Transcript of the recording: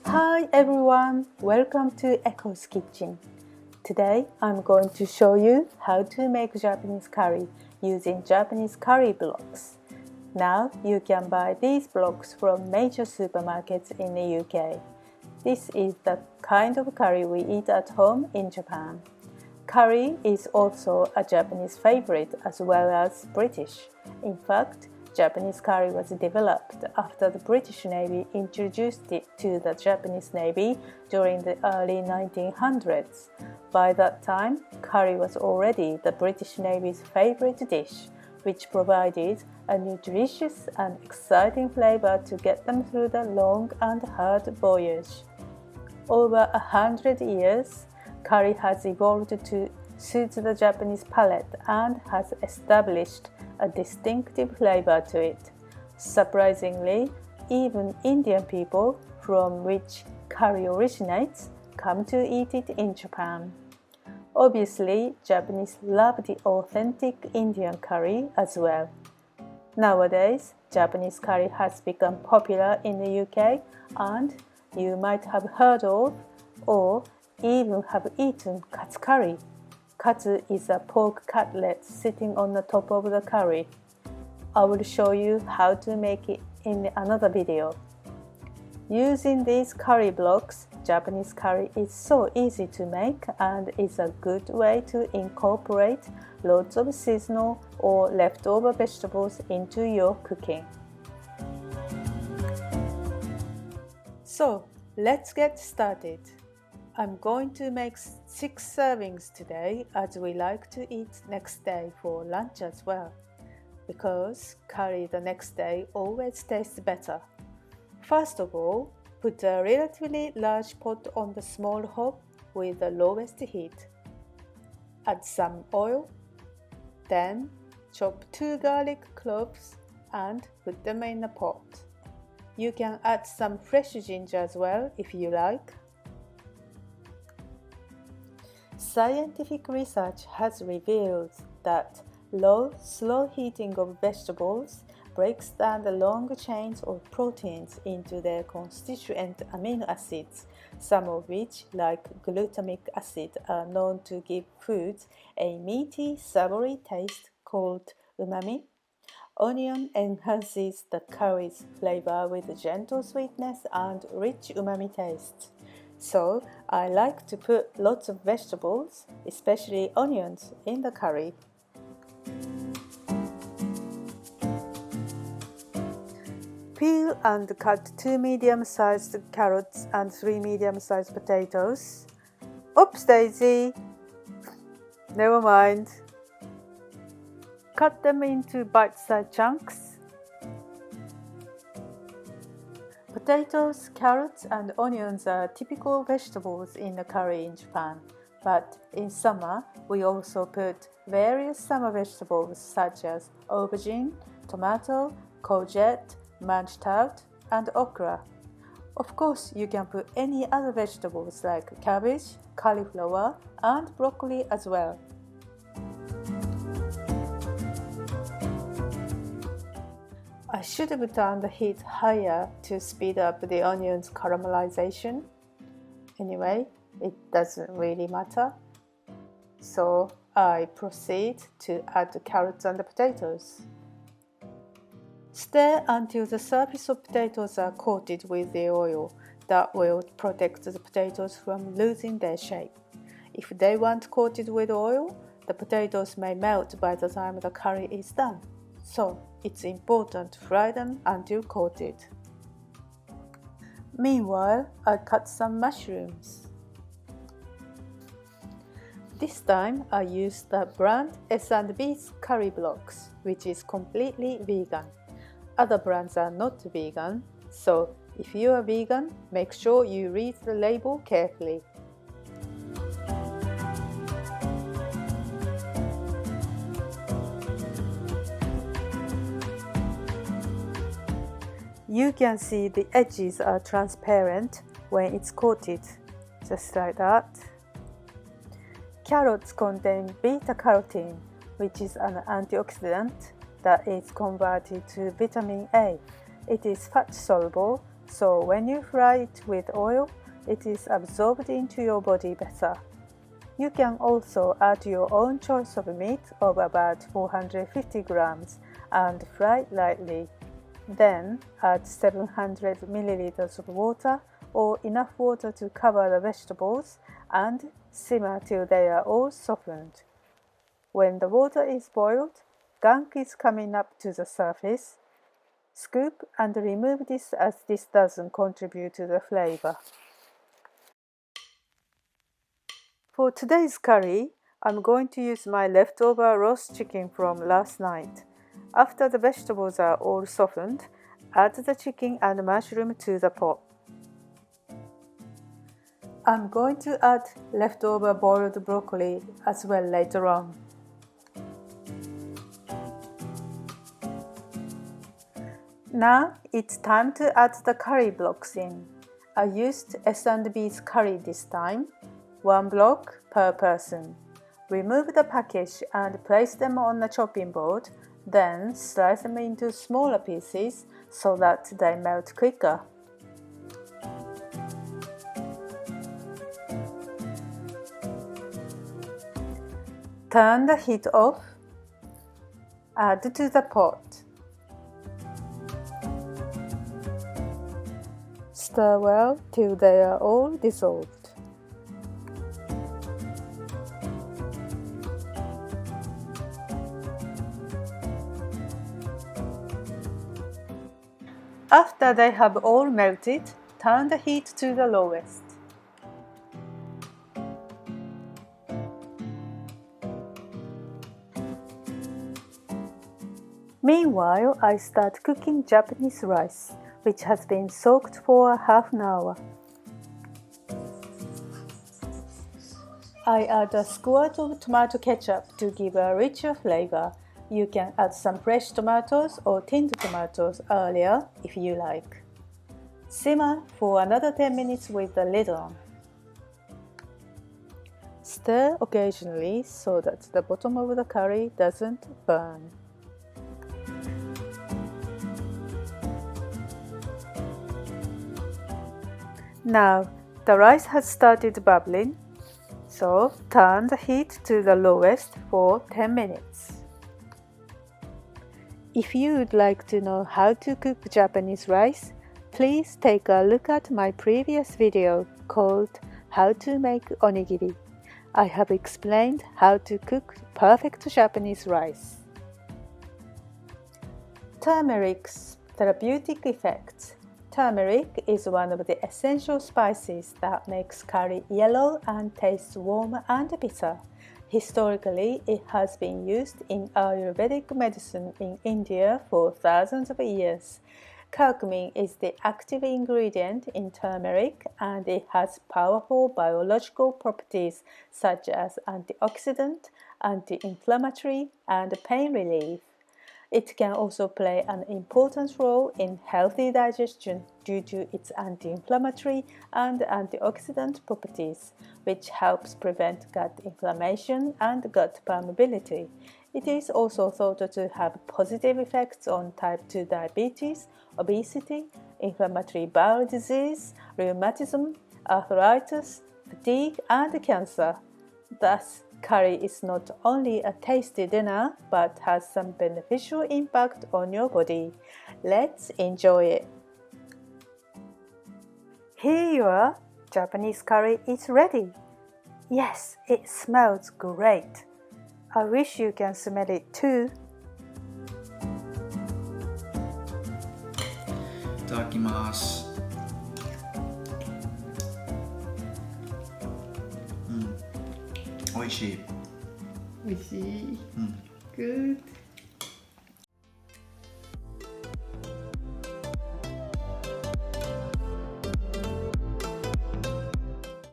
Hi everyone, welcome to Echo's Kitchen. Today I'm going to show you how to make Japanese curry using Japanese curry blocks. Now you can buy these blocks from major supermarkets in the UK. This is the kind of curry we eat at home in Japan. Curry is also a Japanese favorite as well as British. In fact, Japanese curry was developed after the British Navy introduced it to the Japanese Navy during the early 1900s. By that time, curry was already the British Navy's favorite dish, which provided a nutritious and exciting flavor to get them through the long and hard voyage. Over 100 years, curry has evolved to suit the Japanese palate and has established a distinctive flavor to it. Surprisingly, even Indian people, from which curry originates, come to eat it in Japan. Obviously, Japanese love the authentic Indian curry as well. Nowadays, Japanese curry has become popular in the UK, and you might have heard of or even have eaten katsu curry. Katsu is a pork cutlet sitting on the top of the curry. I will show you how to make it in another video. Using these curry blocks, Japanese curry is so easy to make and is a good way to incorporate lots of seasonal or leftover vegetables into your cooking. So, let's get started. I'm going to make 6 servings today as we like to eat next day for lunch as well, because curry the next day always tastes better. First of all, put a relatively large pot on the small hob with the lowest heat. Add some oil, then chop 2 garlic cloves and put them in the pot. You can add some fresh ginger as well if you like. Scientific research has revealed that low, slow heating of vegetables breaks down the long chains of proteins into their constituent amino acids, some of which, like glutamic acid, are known to give foods a meaty, savory taste called umami. Onion enhances the curry's flavor with gentle sweetness and rich umami taste. So, I like to put lots of vegetables, especially onions, in the curry. Peel and cut 2 medium-sized carrots and 3 medium-sized potatoes. Oops, Daisy! Never mind. Cut them into bite-sized chunks. Potatoes, carrots, and onions are typical vegetables in the curry in Japan, but in summer we also put various summer vegetables such as aubergine, tomato, courgette, mangold, and okra. Of course, you can put any other vegetables like cabbage, cauliflower, and broccoli as well. I should have turned the heat higher to speed up the onion's caramelization. Anyway, it doesn't really matter. So I proceed to add the carrots and the potatoes. Stir until the surface of potatoes are coated with the oil. That will protect the potatoes from losing their shape. If they weren't coated with oil, the potatoes may melt by the time the curry is done. So, it's important to fry them until coated. Meanwhile, I cut some mushrooms. This time, I used the brand S&B's curry blocks, which is completely vegan. Other brands are not vegan, so if you are vegan, make sure you read the label carefully. You can see the edges are transparent when it's coated, just like that. Carrots contain beta-carotene, which is an antioxidant that is converted to vitamin A. It is fat-soluble so when you fry it with oil, it is absorbed into your body better. You can also add your own choice of meat of about 450 grams and fry it lightly. Then add 700 milliliters of water or enough water to cover the vegetables and simmer till they are all softened. When the water is boiled, gunk is coming up to the surface. Scoop and remove this as this doesn't contribute to the flavor. For today's curry, I'm going to use my leftover roast chicken from last night. After the vegetables are all softened, add the chicken and mushroom to the pot. I'm going to add leftover boiled broccoli as well later on. Now it's time to add the curry blocks in. I used S&B's curry this time, 1 block per person. Remove the package and place them on a chopping board, then slice them into smaller pieces so that they melt quicker. Turn the heat off. Add to the pot. Stir well till they are all dissolved. After they have all melted, turn the heat to the lowest. Meanwhile, I start cooking Japanese rice, which has been soaked for half an hour. I add a squirt of tomato ketchup to give a richer flavor. You can add some fresh tomatoes or tinned tomatoes earlier if you like. Simmer for another 10 minutes with the lid on. Stir occasionally so that the bottom of the curry doesn't burn. Now, the rice has started bubbling, so turn the heat to the lowest for 10 minutes. If you would like to know how to cook Japanese rice, please take a look at my previous video called How to Make Onigiri. I have explained how to cook perfect Japanese rice. Turmeric's therapeutic effects. Turmeric is one of the essential spices that makes curry yellow and tastes warm and bitter. Historically, it has been used in Ayurvedic medicine in India for thousands of years. Curcumin is the active ingredient in turmeric, and it has powerful biological properties such as antioxidant, anti-inflammatory, and pain relief. It can also play an important role in healthy digestion due to its anti-inflammatory and antioxidant properties, which helps prevent gut inflammation and gut permeability. It is also thought to have positive effects on type 2 diabetes, obesity, inflammatory bowel disease, rheumatism, arthritis, fatigue, and cancer. Thus, curry is not only a tasty dinner, but has some beneficial impact on your body. Let's enjoy it. Here you are. Japanese curry is ready. Yes, it smells great. I wish you can smell it too. いただきます。美味しい。美味しい。うん。Good.